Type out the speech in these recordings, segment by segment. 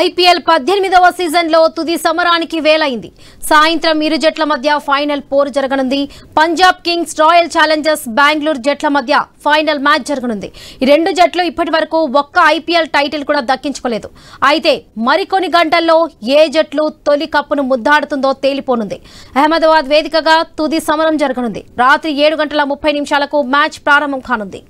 IPL 18వ సీజన్లో తుది సమరానికి వేలైంది. సాయంత్రం ఇరు జట్ల మధ్య ఫైనల్ పోరు జరగనుంది. Punjab Kings royal Challengers Bengaluru జట్ల మధ్య ఫైనల్ మ్యాచ్ జరగనుంది. ఈ రెండు జట్లు ఇప్పటివరకు ఒక్క ఐపీఎల్ టైటిల్ కూడా దక్కించుకోలేదు. అయితే మరికొన్ని గంటల్లో ఏ జట్లు తొలి కప్పును ముద్దాడుతుందో తేలిపోనుంది. అహ్మదాబాద్ వేదికగా తుది సమరం జరగనుంది. రాత్రి 7:30 మ్యాచ్ ప్రారంభం కానుంది.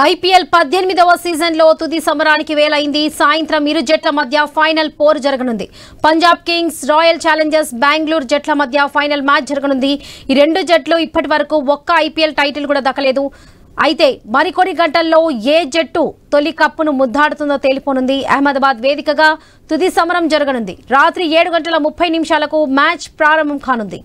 ఐపీఎల్ 18వ సీజన్లో తుది సమరానికి వేలైంది. సాయంత్రం ఇరు జట్ల మధ్య ఫైనల్ పోరు జరగనుంది. Punjab Kings royal Challengers Bengaluru జట్ల మధ్య ఫైనల్ మ్యాచ్ జరగనుంది. ఈ రెండు జట్లు ఇప్పటివరకు ఒక్క ఐపీఎల్ టైటిల్ కూడా దక్కలేదు. అయితే మరికొన్ని గంటల్లో ఏ జట్టు తొలి కప్పును ముద్దాడుతుందో తేలిపోనుంది. అహ్మదాబాద్ వేదికగా తుది సమరం జరగనుంది. రాత్రి 7:30 మ్యాచ్ ప్రారంభం కానుంది.